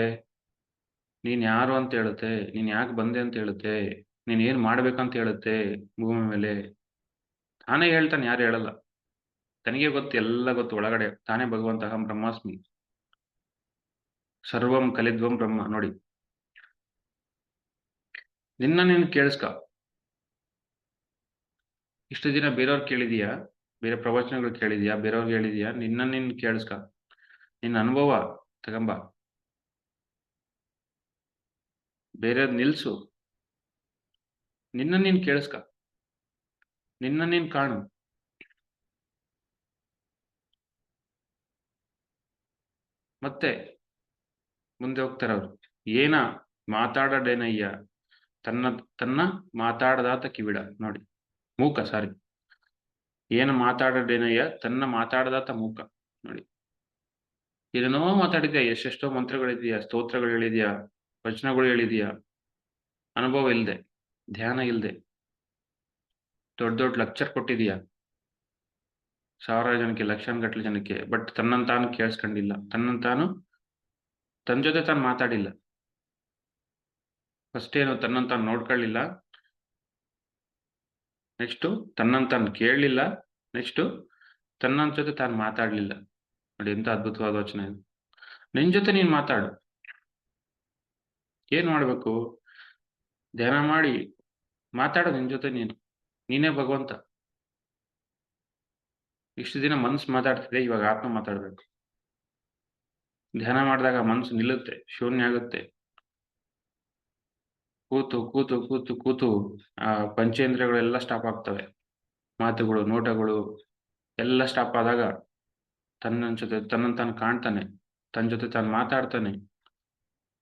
ನೀನ್ ಯಾರು ಅಂತ ಹೇಳುತ್ತೆ, ನೀನ್ ಯಾಕೆ ಬಂದೆ ಅಂತ ಹೇಳುತ್ತೆ, ನೀನ್ ಏನ್ ಮಾಡ್ಬೇಕಂತ ಹೇಳುತ್ತೆ ಭೂಮಿ ಮೇಲೆ. ತಾನೇ ಹೇಳ್ತಾನೆ, ಯಾರು ಹೇಳಲ್ಲ. ತನಗೆ ಗೊತ್ತು, ಎಲ್ಲ ಗೊತ್ತು ಒಳಗಡೆ. ತಾನೇ ಭಗವಂತ, ಅಹಂ ಬ್ರಹ್ಮಾಸ್ಮಿ, ಸರ್ವಂ ಕಲಿದ್ವಂ ಬ್ರಹ್ಮ. ನೋಡಿ, ನಿನ್ನ ನೀನು ಕೇಳಿಸ್ಕ. ಇಷ್ಟು ದಿನ ಬೇರೆಯವ್ರು ಕೇಳಿದೀಯಾ, ಬೇರೆ ಪ್ರವಚನಗಳು ಕೇಳಿದ್ಯಾ, ಬೇರೆಯವ್ರಿಗೆ ಹೇಳಿದ್ಯಾ, ನಿನ್ನ ನೀನ್ ಕೇಳಿಸ್ಕ. ನಿನ್ನ ಅನುಭವ ತಗಂಬ, ಬೇರೆಯವ್ರು ನಿಲ್ಸು, ನಿನ್ನ ನೀನ್ ಕೇಳಿಸ್ಕ, ನಿನ್ನ ನೀನ್ ಕಾಣು. ಮತ್ತೆ ಮುಂದೆ ಹೋಗ್ತಾರ ಅವ್ರು, ಏನ ಮಾತಾಡಡೇನಯ್ಯ ತನ್ನ ತನ್ನ ಮಾತಾಡದಾತ ಕಿವಿಡ. ನೋಡಿ, ಮೂಕ, ಸಾರಿ, ಏನ ಮಾತಾಡಡೇನಯ್ಯ ತನ್ನ ಮಾತಾಡದಾತ ಮೂಕ. ನೋಡಿ, ಏನೇನೋ ಮಾತಾಡಿದ್ಯಾ, ಎಷ್ಟೆಷ್ಟೋ ಮಂತ್ರಗಳಿದ್ಯಾ, ಸ್ತೋತ್ರಗಳು ಹೇಳಿದ್ಯಾ, ವಚನಗಳು ಹೇಳಿದ್ಯಾ, ಅನುಭವ ಇಲ್ದೆ, ಧ್ಯಾನ ಇಲ್ದೆ, ದೊಡ್ಡ ದೊಡ್ಡ ಲೆಕ್ಚರ್ ಕೊಟ್ಟಿದೀಯಾ ಸಾವಿರಾರು ಜನಕ್ಕೆ, ಲಕ್ಷಾನುಗಟ್ಟಲೆ ಜನಕ್ಕೆ. ಬಟ್ ತನ್ನಂತಾನು ಕೇಳಿಸ್ಕೊಂಡಿಲ್ಲ, ತನ್ನಂತಾನು ತನ್ನ ಜೊತೆ ತಾನು ಮಾತಾಡಿಲ್ಲ. ಫಸ್ಟ್ ಏನು, ತನ್ನಂತಾನು ನೋಡ್ಕೊಳ್ಳಿಲ್ಲ, ನೆಕ್ಸ್ಟ್ ತನ್ನಂತಾನು ಕೇಳಲಿಲ್ಲ, ನೆಕ್ಸ್ಟ್ ತನ್ನ ಜೊತೆ ತಾನು ಮಾತಾಡ್ಲಿಲ್ಲ. ನೋಡಿ, ಎಂತ ಅದ್ಭುತವಾದ ವಚನ ಇದು. ನಿನ್ ಜೊತೆ ನೀನ್ ಮಾತಾಡು. ಏನ್ ಮಾಡ್ಬೇಕು, ಧ್ಯಾನ ಮಾಡಿ ಮಾತಾಡು ನಿನ್ ಜೊತೆ ನೀನು, ನೀನೇ ಭಗವಂತ. ಇಷ್ಟು ದಿನ ಮನ್ಸು ಮಾತಾಡ್ತಿದೆ, ಇವಾಗ ಆತ್ಮ ಮಾತಾಡ್ಬೇಕು. ಧ್ಯಾನ ಮಾಡಿದಾಗ ಮನ್ಸು ನಿಲ್ಲುತ್ತೆ, ಶೂನ್ಯ ಆಗುತ್ತೆ. ಕೂತು ಕೂತು ಕೂತು ಕೂತು ಆ ಪಂಚೇಂದ್ರಿಯಗಳೆಲ್ಲ ಸ್ಟಾಪ್ ಆಗ್ತವೆ. ಮಾತುಗಳು, ನೋಟಗಳು ಎಲ್ಲ ಸ್ಟಾಪ್ ಆದಾಗ ತನ್ನನ್ನು ತಾನು ಕಾಣ್ತಾನೆ, ತನ್ನ ಜೊತೆ ತಾನು ಮಾತಾಡ್ತಾನೆ.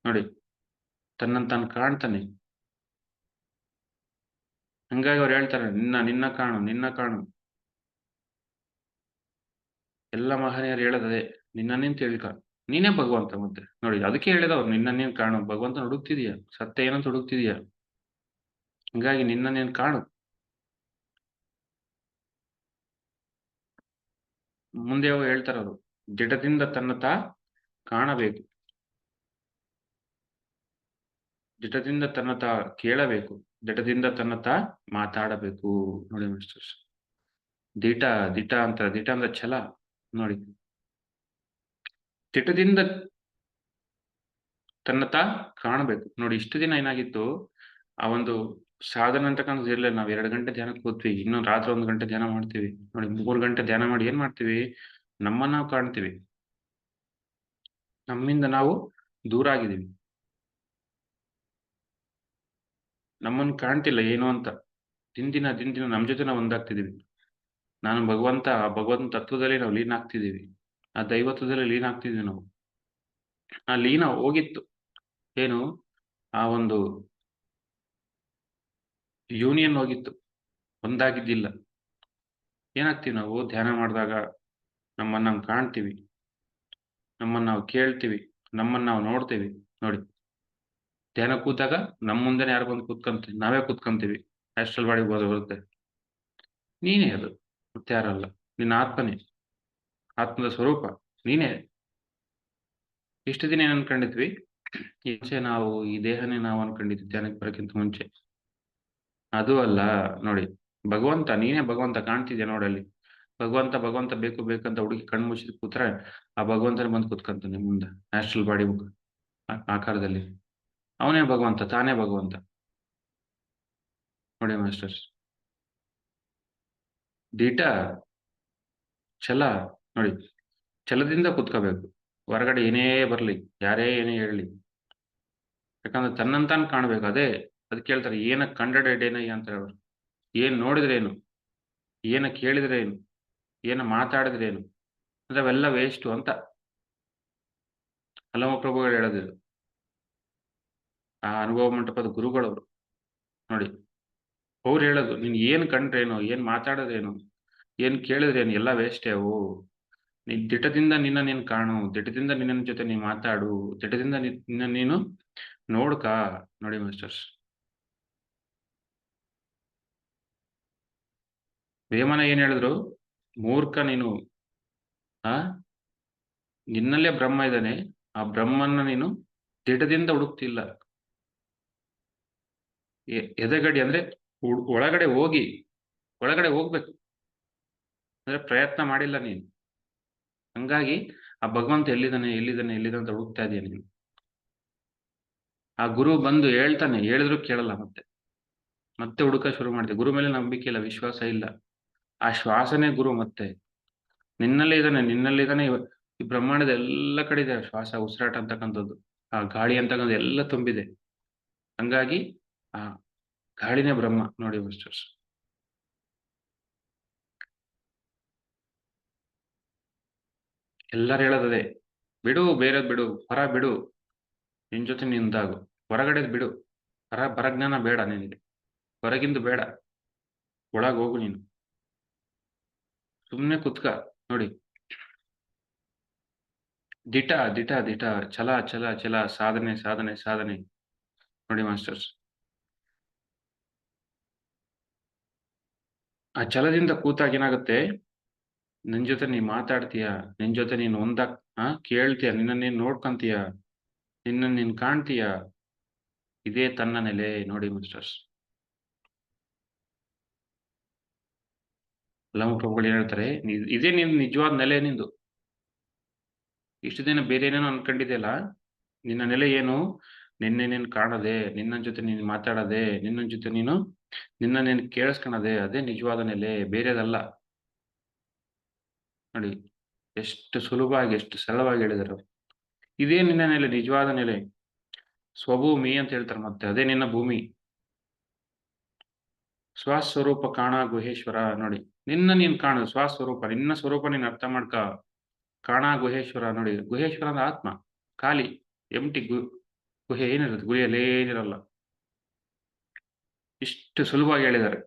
ನೋಡಿ, ತನ್ನನ್ನು ತಾನು ಕಾಣ್ತಾನೆ. ಹಂಗಾಗಿ ಅವ್ರು ಹೇಳ್ತಾರೆ, ನಿನ್ನ ಕಾಣು, ನಿನ್ನ ಕಾಣು. ಎಲ್ಲ ಮಹನೀಯರು ಹೇಳೋದದೇ, ನಿನ್ನನ್ನೇನ್ ತಿಳ್ಕ. ನೀನೇ ಭಗವಂತ ಮತ್ತೆ. ನೋಡಿ, ಅದಕ್ಕೆ ಹೇಳಿದವ್ರು, ನಿನ್ನನ್ನೇನ್ ಕಾಣು. ಭಗವಂತನ ಹುಡುಕ್ತಿದೀಯ, ಸತ್ಯ ಏನಂತ ಹುಡುಕ್ತಿದೀಯ. ಹಂಗಾಗಿ ನಿನ್ನನ್ನೇನ್ ಕಾಣು. ಮುಂದೆ ಹೋಗಿ ಹೇಳ್ತಾರವ್ರು, ದಿಟದಿಂದ ತನ್ನ ಕಾಣಬೇಕು, ದಿಟದಿಂದ ತನ್ನ ಕೇಳಬೇಕು, ದಿಟದಿಂದ ತನ್ನ ಮಾತಾಡಬೇಕು. ನೋಡಿ ಮಿಸ್ಟರ್ಸ್, ದಿಟ ದಿಟ ಅಂತಾರೆ. ದಿಟ ಅಂದ್ರೆ ಛಲ. ನೋಡಿ, ದಿಟದಿಂದ ತನ್ನ ಕಾಣಬೇಕು. ನೋಡಿ, ಇಷ್ಟು ದಿನ ಏನಾಗಿತ್ತು, ಆ ಒಂದು ಸಾಧನೆ ಅಂತಕ್ಕಂಥದ್ದು ಇರ್ಲಿಲ್ಲ. ನಾವು 2 ಗಂಟೆ ಧ್ಯಾನಕ್ಕೆ ಕೂತ್ವಿ, ಇನ್ನು ರಾತ್ರಿ 1 ಗಂಟೆ ಧ್ಯಾನ ಮಾಡ್ತೀವಿ. ನೋಡಿ, 3 ಗಂಟೆ ಧ್ಯಾನ ಮಾಡಿ ಏನ್ ಮಾಡ್ತೀವಿ, ನಮ್ಮನ್ನ ನಾವು ಕಾಣ್ತೀವಿ, ನಮ್ಮಿಂದ ನಾವು ದೂರ ಆಗಿದ್ದೀವಿ, ನಮ್ಮನ್ನು ಕಾಣ್ತಿಲ್ಲ ಏನು ಅಂತ. ದಿನ ದಿನ ನಮ್ ಜೊತೆ ನಾವು ಒಂದಾಗ್ತಿದೀವಿ. ನಾನು ಭಗವಂತ, ಆ ಭಗವಂತ ತತ್ವದಲ್ಲಿ ನಾವು ಲೀನ ಆಗ್ತಿದೀವಿ, ಆ ದೈವತ್ವದಲ್ಲಿ ಲೀನ ಆಗ್ತಿದೀವಿ ನಾವು. ಆ ಲೀನ ಹೋಗಿತ್ತು. ಏನು, ಆ ಒಂದು ಯೂನಿಯನ್ ಹೋಗಿತ್ತು, ಒಂದಾಗಿದ್ದಿಲ್ಲ. ಏನಾಗ್ತೀವಿ ನಾವು ಧ್ಯಾನ ಮಾಡಿದಾಗ, ನಮ್ಮನ್ನ ನಾವು ಕಾಣ್ತೀವಿ, ನಮ್ಮನ್ನ ನಾವು ಕೇಳ್ತೀವಿ, ನಮ್ಮನ್ನ ನಾವು ನೋಡ್ತೀವಿ. ನೋಡಿ, ಧ್ಯಾನ ಕೂತಾಗ ನಮ್ ಮುಂದೆನೆ ಯಾರೋ ಬಂದು ನಾವೇ ಕೂತ್ಕೊಂತೀವಿ. ಆಸ್ಟ್ರಲ್ ಬಾಡಿಗೆ ಬರುತ್ತೆ. ನೀನೇ ಅದು, ಮತ್ತೆ ಯಾರಲ್ಲ. ನಿನ್ನ ಆತ್ಮನೇ, ಆತ್ಮದ ಸ್ವರೂಪ ನೀನೇ. ಇಷ್ಟು ದಿನ ಏನ್ ಅನ್ಕೊಂಡಿದ್ವಿ, ಮುಂಚೆ ನಾವು ಈ ದೇಹನೇ ನಾವು ಅನ್ಕೊಂಡಿದ್ವಿ ಧ್ಯಾನಕ್ಕೆ ಬರೋಕ್ಕಿಂತ ಮುಂಚೆ. ಅದು ಅಲ್ಲ. ನೋಡಿ, ಭಗವಂತ ನೀನೇ, ಭಗವಂತ ಕಾಣ್ತಿದ್ಯಾ ನೋಡಲ್ಲಿ. ಭಗವಂತ ಭಗವಂತ ಬೇಕು ಬೇಕಂತ ಹುಡುಗಿ ಕಣ್ಣು ಮುಚ್ಚಿದ್ ಕೂತ್ರೆ ಆ ಭಗವಂತನೇ ಬಂದು ಕೂತ್ಕೊಂತಾನೆ ಮುಂದೆ, ಆಸ್ಟ್ರಲ್ ಬಾಡಿ ಆಕಾರದಲ್ಲಿ. ಅವನೇ ಭಗವಂತ, ತಾನೇ ಭಗವಂತ. ನೋಡಿ ಮಾಸ್ಟರ್ಸ್, ದಿಟ, ಛಲ. ನೋಡಿ, ಛಲದಿಂದ ಕೂತ್ಕೋಬೇಕು. ಹೊರಗಡೆ ಏನೇ ಬರ್ಲಿ, ಯಾರೇ ಏನೇ ಹೇಳಲಿ. ಯಾಕಂದ್ರೆ ತನ್ನಂತಾನ್ ಕಾಣ್ಬೇಕು. ಅದಕ್ಕೆ ಹೇಳ್ತಾರೆ, ಏನ ಕಂಡಡೆಡೇನಯ್ಯ ಅಂತಾರೆ ಅವರು. ಏನ್ ನೋಡಿದ್ರೇನು, ಏನ ಕೇಳಿದ್ರೇನು, ಏನ ಮಾತಾಡಿದ್ರೇನು, ಅಂದ್ರೆ ಅವೆಲ್ಲ ವೇಸ್ಟು ಅಂತ ಹಲವು ಪ್ರಭುಗಳು ಹೇಳೋದಿದು. ಆ ಅನುಭವ ಮಂಟಪದ ಗುರುಗಳವರು. ನೋಡಿ, ಅವ್ರು ಹೇಳೋದು, ನೀನ್ ಏನ್ ಕಂಡ್ರೇನು, ಏನ್ ಮಾತಾಡಿದ್ರೇನು, ಏನ್ ಕೇಳಿದ್ರೇನು, ಎಲ್ಲ ವೇಸ್ಟೇ ಅವು. ನೀನ್ ದಿಟದಿಂದ ನಿನ್ನ ನೀನ್ ಕಾಣು, ದಿಟದಿಂದ ನಿನ್ನ ಜೊತೆ ನೀನ್ ಮಾತಾಡು, ದಿಟದಿಂದ ನಿನ್ನ ನೀನು ನೋಡ್ಕ. ನೋಡಿ ಮಾಸ್ಟರ್ಸ್, ವೇಮನ ಏನ್ ಹೇಳಿದ್ರು, ಮೂರ್ಖ ನೀನು. ಆ ನಿನ್ನಲ್ಲೇ ಬ್ರಹ್ಮ ಇದ್ದಾನೆ, ಆ ಬ್ರಹ್ಮನ್ನ ನೀನು ದಿಟದಿಂದ ಹುಡುಕ್ತಿಲ್ಲ. ಎದೆಗಡಿ ಅಂದ್ರೆ ಒಳಗಡೆ ಹೋಗ್ಬೇಕು, ಅಂದ್ರೆ ಪ್ರಯತ್ನ ಮಾಡಿಲ್ಲ ನೀನು. ಹಂಗಾಗಿ ಆ ಭಗವಂತ ಎಲ್ಲಿದ್ದಾನೆ ಅಂತ ಹುಡುಕ್ತಾ ಇದೀಯ ನೀನು. ಆ ಗುರು ಬಂದು ಹೇಳ್ತಾನೆ, ಹೇಳಿದ್ರು ಕೇಳಲ್ಲ. ಮತ್ತೆ ಹುಡುಕ ಶುರು ಮಾಡಿದೆ. ಗುರು ಮೇಲೆ ನಂಬಿಕೆ ಇಲ್ಲ, ವಿಶ್ವಾಸ ಇಲ್ಲ. ಆ ಶ್ವಾಸನೇ ಗುರು. ಮತ್ತೆ ನಿನ್ನಲ್ಲೇ ಇದ್ದಾನೆ. ಈ ಬ್ರಹ್ಮಾಂಡದ ಎಲ್ಲ ಕಡೆ ಇದೆ ಶ್ವಾಸ, ಉಸಿರಾಟ ಅಂತಕ್ಕಂಥದ್ದು. ಆ ಗಾಳಿ ಅಂತಕ್ಕಂಥದ್ದು ಎಲ್ಲ ತುಂಬಿದೆ. ಹಂಗಾಗಿ ಆ ಗಾಳಿನೇ ಬ್ರಹ್ಮ. ನೋಡಿ ಮಾಸ್ಟರ್ಸ್, ಎಲ್ಲರೂ ಹೇಳೋದದೇ. ಬಿಡು, ಬೇರೆದ್ ಬಿಡು, ಹೊರ ಬಿಡು, ನಿನ್ ಜೊತೆ ನಿಂದಾಗು. ಹೊರಗಡೆದ್ ಬಿಡು, ಪರಜ್ಞಾನ ಬೇಡ ನಿನಗೆ, ಹೊರಗಿಂದು ಬೇಡ, ಒಳಗ್ ಹೋಗು ನೀನು, ಸುಮ್ನೆ ಕುತ್ಕ. ನೋಡಿ, ದಿಟ ದಿಟ ದಿಟ, ಛಲ ಛಲ ಛಲ, ಸಾಧನೆ ಸಾಧನೆ ಸಾಧನೆ. ನೋಡಿ ಮಾಸ್ಟರ್ಸ್, ಆ ಛಲದಿಂದ ಕೂತಾಗ ಏನಾಗುತ್ತೆ, ನಿನ್ ಜೊತೆ ನೀ ಮಾತಾಡ್ತೀಯ, ನಿನ್ ಜೊತೆ ನೀನ್ ಕೇಳ್ತೀಯ, ನಿನ್ನ ನೀನ್ ನೋಡ್ಕೊಂತೀಯ, ನಿನ್ನ ನೀನ್ ಕಾಣ್ತೀಯ. ಇದೇ ತನ್ನ ನೆಲೆ. ನೋಡಿ ಮಾಸ್ಟರ್ಸ್, ಲಮ ಪ್ರಭುಗಳು ಏನ್ ಹೇಳ್ತಾರೆ, ಇದೇ ನಿನ್ ನಿಜವಾದ ನೆಲೆ ನಿಂದು. ಇಷ್ಟು ದಿನ ಬೇರೆ ಏನೇನೋ ಅನ್ಕೊಂಡಿದೆಯಲ್ಲ, ನಿನ್ನ ನೆಲೆ ಏನು, ನಿನ್ನೆ ನೀನ್ ಕಾಣದೆ, ನಿನ್ನ ಜೊತೆ ನೀನ್ ಮಾತಾಡದೆ, ನಿನ್ನ ನೀನು ಕೇಳಿಸ್ಕೊಳದೆ, ಅದೇ ನಿಜವಾದ ನೆಲೆ, ಬೇರೆದಲ್ಲ. ನೋಡಿ, ಎಷ್ಟು ಸುಲಭವಾಗಿ, ಎಷ್ಟು ಸರಳವಾಗಿ ಹೇಳಿದರು. ಇದೇ ನಿನ್ನ ನೆಲೆ, ನಿಜವಾದ ನೆಲೆ, ಸ್ವಭೂಮಿ ಅಂತ ಹೇಳ್ತಾರೆ. ಮತ್ತೆ ಅದೇ ನಿನ್ನ ಭೂಮಿ. ಸ್ವಸ್ವರೂಪ ಕಾಣ ಗುಹೇಶ್ವರ. ನೋಡಿ, ನಿನ್ನ ನೀನ್ ಕಾಣು, ಸ್ವಸ್ವರೂಪ, ನಿನ್ನ ಸ್ವರೂಪ ನೀನ್ ಅರ್ಥ ಮಾಡ್ಕ. ಕಾಣ ಗುಹೇಶ್ವರ ನೋಡಿ, ಗುಹೇಶ್ವರ ಅಂದ್ರೆ ಆತ್ಮ, ಖಾಲಿ, ಎಂಟಿ ಗುಹೆ ಏನಿರುತ್ತೆ, ಗುಹೆಯಲ್ಲಿ ಏನಿರಲ್ಲ. ಇಷ್ಟು ಸುಲಭವಾಗಿ ಹೇಳಿದ್ದಾರೆ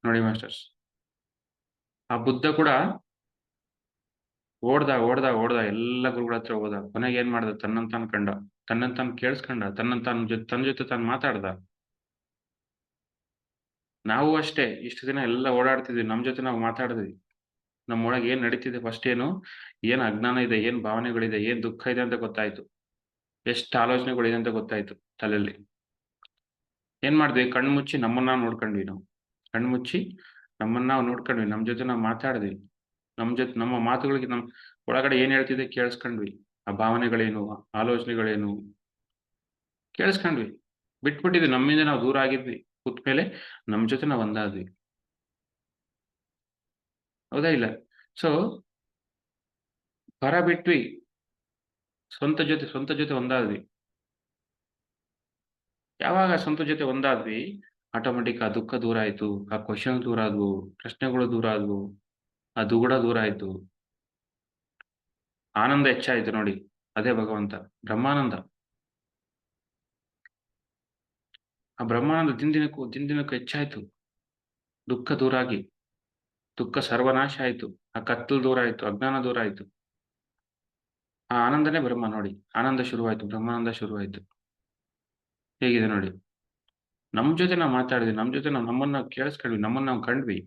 ನೋಡಿ ಮಾಸ್ಟರ್ಸ್. ಆ ಬುದ್ಧ ಕೂಡ ಓಡ್ದ ಎಲ್ಲ ಗುರುಗಳ ಹತ್ರ ಹೋದ, ಕೊನೆಗೆ ಏನ್ ಮಾಡ್ದ, ತನ್ನಂತಾನ್ ಕಂಡ, ತನ್ನಂತಾನ್ ಕೇಳಿಸ್ಕೊಂಡ, ತನ್ನ ಜೊತೆ ತಾನು ಮಾತಾಡ್ದ. ನಾವು ಅಷ್ಟೇ ಇಷ್ಟು ದಿನ ಎಲ್ಲ ಓಡಾಡ್ತಿದ್ವಿ, ನಮ್ ಜೊತೆ ನಾವು ಮಾತಾಡಿದ್ವಿ, ನಮ್ಮೊಳಗೆ ಏನ್ ನಡೀತಿದೆ, ಫಸ್ಟ್ ಏನ್ ಅಜ್ಞಾನ ಇದೆ, ಏನ್ ಭಾವನೆಗಳಿದೆ, ಏನ್ ದುಃಖ ಇದೆ ಅಂತ ಗೊತ್ತಾಯ್ತು, ಎಷ್ಟು ಆಲೋಚನೆಗಳಿದೆ ಅಂತ ಗೊತ್ತಾಯ್ತು ತಲೆಯಲ್ಲಿ. ಏನ್ ಮಾಡಿದ್ವಿ, ಕಣ್ಮುಚ್ಚಿ ನಮ್ಮನ್ನ ನೋಡ್ಕೊಂಡ್ವಿ, ನಾವು ಕಣ್ಮುಚ್ಚಿ ನಮ್ಮನ್ನ ನಾವು ನೋಡ್ಕೊಂಡ್ವಿ, ನಮ್ ಜೊತೆ ನಾವು ಮಾತಾಡಿದ್ವಿ, ನಮ್ಮ ಮಾತುಗಳಿಗೆ ನಮ್ ಒಳಗಡೆ ಏನ್ ಹೇಳ್ತಿದೆ ಕೇಳಿಸ್ಕೊಂಡ್ವಿ, ಆ ಭಾವನೆಗಳೇನು, ಆಲೋಚನೆಗಳೇನು ಕೇಳಿಸ್ಕೊಂಡ್ವಿ, ಬಿಟ್ಬಿಟ್ಟಿದ್ವಿ, ನಮ್ಮಿಂದ ನಾವು ದೂರ ಆಗಿದ್ವಿ, ಕೂತ್ಮೇಲೆ ನಮ್ ಜೊತೆ ನಾವು ಒಂದಾದ್ವಿ. ಹೌದಾ ಇಲ್ಲ? ಸೊ ಪರ ಬಿಟ್ವಿ, ಸ್ವಂತ ಜೊತೆ ಒಂದಾದ್ವಿ. ಯಾವಾಗ ಸ್ವಂತ ಜೊತೆ ಒಂದಾದ್ವಿ, ಆಟೋಮೆಟಿಕ್ ಆ ದುಃಖ ದೂರ ಆಯ್ತು, ಆ ಕ್ವಶನ್ ದೂರ ಆದ್ವು, ಪ್ರಶ್ನೆಗಳು ದೂರ ಆದ್ವು, ಆ ದುಗುಡ ದೂರ ಆಯ್ತು, ಆನಂದ ಹೆಚ್ಚಾಯ್ತು ನೋಡಿ. ಅದೇ ಭಗವಂತ ಬ್ರಹ್ಮಾನಂದ. ಆ ಬ್ರಹ್ಮಾನಂದ ದಿನದಿನಕ್ಕೂ ಹೆಚ್ಚಾಯ್ತು, ದುಃಖ ದೂರ ಆಗಿ, ದುಃಖ ಸರ್ವನಾಶ ಆಯ್ತು, ಆ ಕತ್ತಲು ದೂರ ಆಯ್ತು, ಅಜ್ಞಾನ ದೂರ ಆಯ್ತು, ಆ ಆನಂದನೇ ಬ್ರಹ್ಮ ನೋಡಿ. ಆನಂದ ಶುರುವಾಯ್ತು, ಬ್ರಹ್ಮಾನಂದ ಶುರುವಾಯ್ತು. ಹೇಗಿದೆ ನೋಡಿ, ನಮ್ ಜೊತೆ ನಾವು ಮಾತಾಡಿದ್ವಿ, ನಮ್ ಜೊತೆ ನಮ್ಮನ್ನ ಕೇಳಿಸ್ಕೊಂಡ್ವಿ, ನಮ್ಮನ್ನ ನಾವು ಕಂಡ್ವಿ.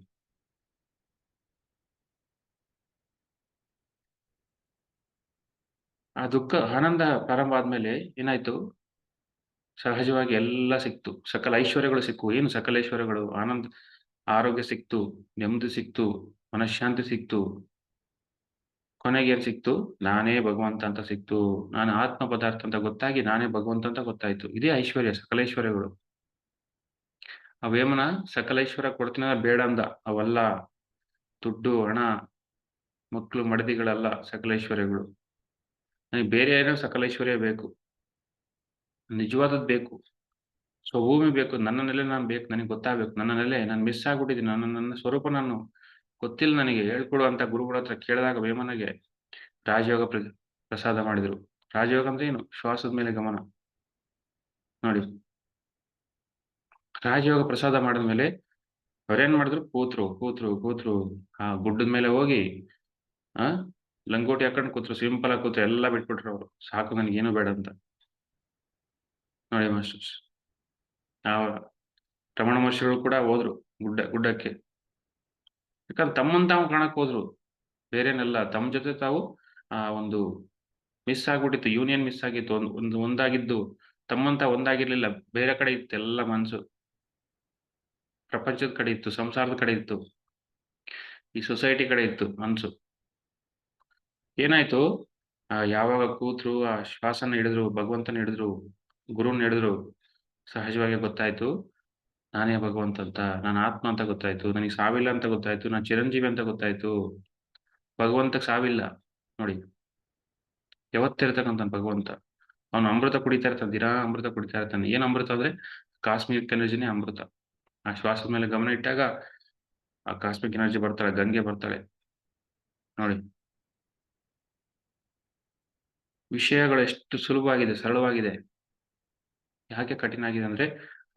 ಆ ದುಃಖ ಆನಂದ ಪ್ರಾರಂಭ ಆದ್ಮೇಲೆ ಏನಾಯ್ತು, ಸಹಜವಾಗಿ ಎಲ್ಲ ಸಿಕ್ತು, ಸಕಲ ಐಶ್ವರ್ಯಗಳು ಸಿಕ್ಕು. ಏನು ಸಕಲ ಐಶ್ವರ್ಯಗಳು? ಆನಂದ, ಆರೋಗ್ಯ ಸಿಕ್ತು, ನೆಮ್ಮದಿ ಸಿಕ್ತು, ಮನಃಶಾಂತಿ ಸಿಕ್ತು, ಕೊನೆಗೆ ಏನ್ ಸಿಕ್ತು, ನಾನೇ ಭಗವಂತ ಅಂತ ಸಿಕ್ತು, ನಾನು ಆತ್ಮ ಪದಾರ್ಥ ಅಂತ ಗೊತ್ತಾಗಿ ನಾನೇ ಭಗವಂತ ಅಂತ ಗೊತ್ತಾಯ್ತು. ಇದೇ ಐಶ್ವರ್ಯ, ಸಕಲೈಶ್ವರ್ಯಗಳು. ಆ ವೇಮನ ಸಕಲೈಶ್ವರ್ಯ ಕೊಡ್ತೀನ ಬೇಡ ಅಂದ, ಅವಲ್ಲ, ದುಡ್ಡು ಹಣ ಮಕ್ಕಳು ಮಡದಿಗಳಲ್ಲ ಸಕಲೈಶ್ವರ್ಯಗಳು. ನನಗೆ ಬೇರೆ ಏನೋ ಸಕಲೈಶ್ವರ್ಯ ಬೇಕು, ನಿಜವಾದದ್ದು ಬೇಕು, ಸ್ವಭೂಮಿ ಬೇಕು, ನನ್ನ ನೆಲೆ ನಾನು ಬೇಕು, ನನಗೆ ಗೊತ್ತಾಗಬೇಕು, ನನ್ನ ನೆಲೆ ನಾನು ಮಿಸ್ ಆಗ್ಬಿಟ್ಟಿದ್ದೀನಿ, ನನ್ನ ಸ್ವರೂಪ ನಾನು ಗೊತ್ತಿಲ್ಲ, ನನಗೆ ಹೇಳ್ಕೊಡು ಅಂತ ಗುರುಗಳ ಹತ್ರ ಕೇಳಿದಾಗ ವೇಮನಗೆ ರಾಜಯೋಗ ಪ್ರಸಾದ ಮಾಡಿದ್ರು. ರಾಜಯೋಗ ಅಂದ್ರೆ ಏನು? ಶ್ವಾಸದ ಮೇಲೆ ಗಮನ ನೋಡಿ. ರಾಜಯೋಗ ಪ್ರಸಾದ ಮಾಡಿದ್ಮೇಲೆ ಅವ್ರೇನ್ ಮಾಡಿದ್ರು, ಕೂತ್ರು ಆ ಗುಡ್ಡದ ಮೇಲೆ ಹೋಗಿ ಆ ಲಂಗೋಟಿ ಹಾಕೊಂಡು ಕೂತ್ರು, ಸಿಂಪಲ್ ಆಗಿ ಕೂತ್ರು, ಎಲ್ಲ ಬಿಟ್ಬಿಟ್ರು ಅವರು, ಸಾಕು ನನಗೇನು ಬೇಡ ಅಂತ ನೋಡಿ ಮಾಸ್ಟರ್ಸ್. ಆ ರಮಣ ಮಹರ್ಷಿಗಳು ಕೂಡ ಹೋದ್ರು ಗುಡ್ಡಕ್ಕೆ, ಯಾಕಂದ್ರೆ ತಮ್ಮನ್ ತಾವು ಕಾಣಕ್ ಹೋದ್ರು, ಬೇರೇನಲ್ಲ, ತಮ್ಮ ಜೊತೆ ತಾವು ಆ ಒಂದು ಮಿಸ್ ಆಗ್ಬಿಟ್ಟಿತ್ತು, ಯೂನಿಯನ್ ಮಿಸ್ ಆಗಿತ್ತು, ಒಂದಾಗಿದ್ದು ತಮ್ಮಂತ ಒಂದಾಗಿರ್ಲಿಲ್ಲ, ಬೇರೆ ಕಡೆ ಇತ್ತು ಎಲ್ಲ ಮನ್ಸು, ಪ್ರಪಂಚದ ಕಡೆ ಇತ್ತು, ಸಂಸಾರದ ಕಡೆ ಇತ್ತು, ಈ ಸೊಸೈಟಿ ಕಡೆ ಇತ್ತು ಮನ್ಸು. ಏನಾಯ್ತು, ಯಾವಾಗ ಕೂತ್ರು, ಆ ಶ್ವಾಸನ ಹಿಡಿದ್ರು, ಭಗವಂತನ ಹಿಡಿದ್ರು, ಗುರುನ ಹಿಡಿದ್ರು, ಸಹಜವಾಗಿ ಗೊತ್ತಾಯ್ತು, ನಾನೇ ಭಗವಂತ ಅಂತ, ನಾನು ಆತ್ಮ ಅಂತ ಗೊತ್ತಾಯ್ತು, ನನಗೆ ಸಾವಿಲ್ಲ ಅಂತ ಗೊತ್ತಾಯ್ತು, ನಾನು ಚಿರಂಜೀವಿ ಅಂತ ಗೊತ್ತಾಯ್ತು. ಭಗವಂತಕ್ಕೆ ಸಾವಿಲ್ಲ ನೋಡಿ, ಯಾವತ್ತಿರ್ತಕ್ಕಂಥ ಭಗವಂತ, ಅವನು ಅಮೃತ ಕುಡಿತಾ ಇರ್ತಾನೆ, ದಿನಾ ಅಮೃತ ಕುಡಿತಾ ಇರ್ತಾನೆ. ಏನ್ ಅಮೃತ ಅಂದ್ರೆ ಕಾಸ್ಮಿಕ್ ಎನರ್ಜಿನೇ ಅಮೃತ. ಆ ಶ್ವಾಸದ ಮೇಲೆ ಗಮನ ಇಟ್ಟಾಗ ಆ ಕಾಸ್ಮಿಕ್ ಎನರ್ಜಿ ಬರ್ತಾಳೆ, ಗಂಗೆ ಬರ್ತಾಳೆ ನೋಡಿ. ವಿಷಯಗಳು ಎಷ್ಟು ಸುಲಭವಾಗಿದೆ, ಸರಳವಾಗಿದೆ. ಯಾಕೆ ಕಠಿಣ ಆಗಿದೆ ಅಂದ್ರೆ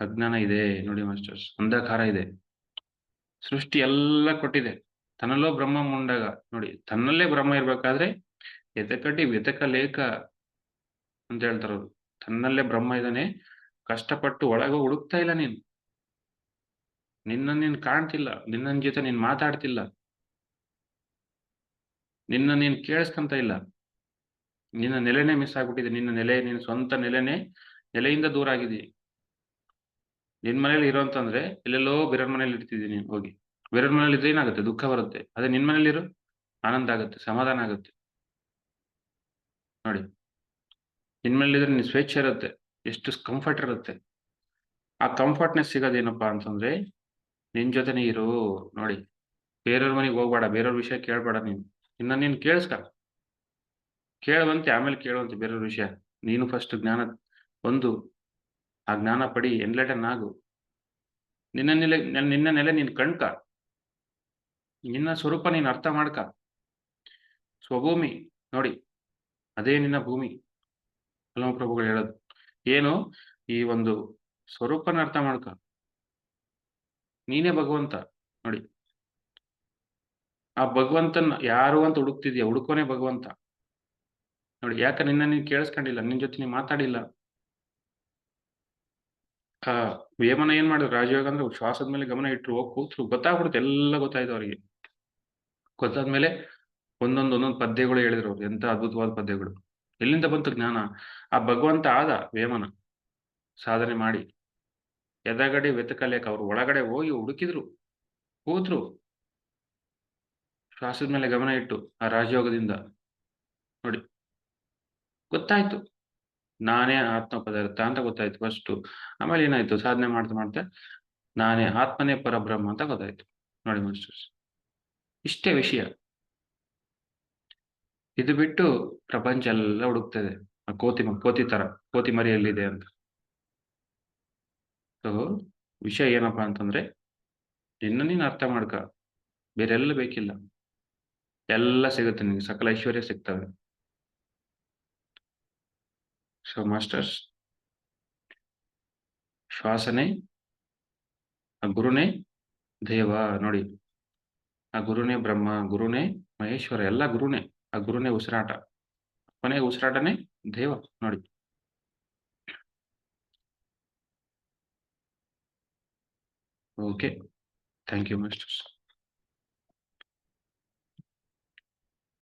ಅಜ್ಞಾನ ಇದೆ ನೋಡಿ ಮಾಸ್ಟರ್ಸ್, ಅಂಧಕಾರ ಇದೆ. ಸೃಷ್ಟಿ ಎಲ್ಲ ಕೊಟ್ಟಿದೆ, ತನ್ನಲ್ಲೋ ಬ್ರಹ್ಮ ಮುಂಡಾಗ ನೋಡಿ, ತನ್ನಲ್ಲೇ ಬ್ರಹ್ಮ ಇರ್ಬೇಕಾದ್ರೆ ಎತಕಟಿ ವ್ಯತಕ ಲೇಖ ಅಂತ ಹೇಳ್ತಾರವ್ರು. ತನ್ನಲ್ಲೇ ಬ್ರಹ್ಮ ಇದ್ದಾನೆ, ಕಷ್ಟಪಟ್ಟು ಒಳಗೆ ಹುಡುಕ್ತಾ ಇಲ್ಲ ನೀನು, ನೀನ್ ಕಾಣ್ತಿಲ್ಲ, ನಿನ್ನ ಜೊತೆ ನೀನ್ ಮಾತಾಡ್ತಿಲ್ಲ, ನೀನ್ ಕೇಳಿಸ್ಕೊಂತ ಇಲ್ಲ, ನಿನ್ನ ನೆಲೆನೇ ಮಿಸ್ ಆಗ್ಬಿಟ್ಟಿದೆ, ನಿನ್ನ ಸ್ವಂತ ನೆಲೆಯಿಂದ ದೂರ ಆಗಿದಿ. ನಿನ್ ಮನೇಲಿ ಇರೋ ಅಂತಂದ್ರೆ ಎಲ್ಲೆಲ್ಲೋ ಬೇರೆಯವ್ರ ಮನೇಲಿ ಇರ್ತಿದ್ದೀನಿ ನೀನು ಹೋಗಿ, ಬೇರೆಯವ್ರ ಮನೇಲಿ ಇದ್ರೆ ಏನಾಗುತ್ತೆ, ದುಃಖ ಬರುತ್ತೆ. ಅದೇ ನಿನ್ ಮನೇಲಿ ಇರು, ಆನಂದ ಆಗುತ್ತೆ, ಸಮಾಧಾನ ಆಗುತ್ತೆ ನೋಡಿ. ನಿನ್ ಮನೇಲಿ ಇದ್ರೆ ನಿನ್ ಸ್ವೇಚ್ಛೆ ಇರುತ್ತೆ, ಎಷ್ಟು ಕಂಫರ್ಟ್ ಇರುತ್ತೆ. ಆ ಕಂಫರ್ಟ್ನೆಸ್ ಸಿಗೋದೇನಪ್ಪಾ ಅಂತಂದ್ರೆ ನಿನ್ ಜೊತೆನೇ ಇರು ನೋಡಿ. ಬೇರೆಯವ್ರ ಮನೆಗೆ ಹೋಗ್ಬೇಡ, ಬೇರೆಯವ್ರ ವಿಷಯ ಕೇಳ್ಬೇಡ, ನೀನ್ ಕೇಳುವಂತೆ, ಆಮೇಲೆ ಕೇಳುವಂತೆ ಬೇರೆಯವ್ರ ವಿಷಯ. ನೀನು ಫಸ್ಟ್ ಜ್ಞಾನ ಒಂದು, ಆ ಜ್ಞಾನ ಪಡಿ, ಎನ್ಲೈಟನ್ ಆಗು. ನಿನ್ನ ನೆಲೆ ನೀನ್ ಕಣ್ಕ, ನಿನ್ನ ಸ್ವರೂಪ ನೀನ್ ಅರ್ಥ ಮಾಡ್ಕ. ಸ್ವಭೂಮಿ ನೋಡಿ, ಅದೇ ನಿನ್ನ ಭೂಮಿ. ಪ್ರಭುಗಳು ಹೇಳೋದು ಏನು, ಈ ಒಂದು ಸ್ವರೂಪನ ಅರ್ಥ ಮಾಡ್ಕ. ನೀನೇ ಭಗವಂತ ನೋಡಿ. ಆ ಭಗವಂತನ ಯಾರು ಅಂತ ಹುಡುಕ್ತಿದ್ಯಾ, ಹುಡುಕೋನೆ ಭಗವಂತ ನೋಡಿ. ಯಾಕೆ ನಿನ್ನ ನೀನ್ ಕೇಳಿಸ್ಕೊಂಡಿಲ್ಲ, ನಿನ್ ಜೊತೆ ನೀನ್ ಮಾತಾಡಿಲ್ಲ. ಆ ವೇಮನ ಏನ್ ಮಾಡಿದ್ರು, ರಾಜಯೋಗ ಅಂದ್ರೆ ಶ್ವಾಸದ ಮೇಲೆ ಗಮನ ಇಟ್ರು, ಹೋಗಿ ಕೂತ್ರು, ಗೊತ್ತಾಗ್ಬಿಡುತ್ತೆ, ಎಲ್ಲ ಗೊತ್ತಾಯ್ತು ಅವರಿಗೆ. ಗೊತ್ತಾದ್ಮೇಲೆ ಒಂದೊಂದು ಪದ್ಯಗಳು ಹೇಳಿದ್ರು ಅವ್ರು, ಎಂತ ಅದ್ಭುತವಾದ ಪದ್ಯಗಳು. ಎಲ್ಲಿಂದ ಬಂತು ಜ್ಞಾನ? ಆ ಭಗವಂತ ಆದ ವೇಮನ ಸಾಧನೆ ಮಾಡಿ. ಎದಗಡೆ ವೆತಕಲೇಕ, ಅವ್ರು ಒಳಗಡೆ ಹೋಗಿ ಹುಡುಕಿದ್ರು, ಕೂತ್ರು, ಶ್ವಾಸದ ಮೇಲೆ ಗಮನ ಇಟ್ಟು ಆ ರಾಜಯೋಗದಿಂದ ನೋಡಿ. ಗೊತ್ತಾಯ್ತು ನಾನೇ ಆತ್ಮ ಪದಾರ್ಥ ಅಂತ ಗೊತ್ತಾಯ್ತು ಫಸ್ಟ್. ಆಮೇಲೆ ಏನಾಯ್ತು, ಸಾಧನೆ ಮಾಡ್ತಾ ಮಾಡ್ತಾ ನಾನೇ ಆತ್ಮನೇ ಪರಬ್ರಹ್ಮ ಅಂತ ಗೊತ್ತಾಯ್ತು ನೋಡಿ ಮಾಸ್ಟರ್ಸ್. ಇಷ್ಟೇ ವಿಷಯ. ಇದು ಬಿಟ್ಟು ಪ್ರಪಂಚ ಎಲ್ಲ ಹುಡುಕ್ತದೆ, ಆ ಕೋತಿ ತರ, ಕೋತಿ ಮರಿ ಎಲ್ಲಿದೆ ಅಂತ. ಸೊ ವಿಷಯ ಏನಪ್ಪಾ ಅಂತಂದ್ರೆ, ನಿನ್ನ ನೀನು ಅರ್ಥ ಮಾಡ್ಕ, ಬೇರೆಲ್ಲ ಬೇಕಿಲ್ಲ, ಎಲ್ಲ ಸಿಗುತ್ತೆ ನಿನಗೆ, ಸಕಲ ಐಶ್ವರ್ಯ ಸಿಗ್ತವೆ. ಸೊ ಮಾಸ್ಟರ್ಸ್, ಶ್ವಾಸನೆ, ಆ ಗುರುನೇ ದೇವ ನೋಡಿ. ಆ ಗುರುನೇ ಬ್ರಹ್ಮ, ಗುರುನೇ ಮಹೇಶ್ವರ, ಎಲ್ಲ ಗುರುನೇ. ಆ ಗುರುನೇ ಉಸಿರಾಟ, ಕೊನೆಯ ಉಸಿರಾಟನೇ ದೇವ ನೋಡಿ. Okay, thank you masters.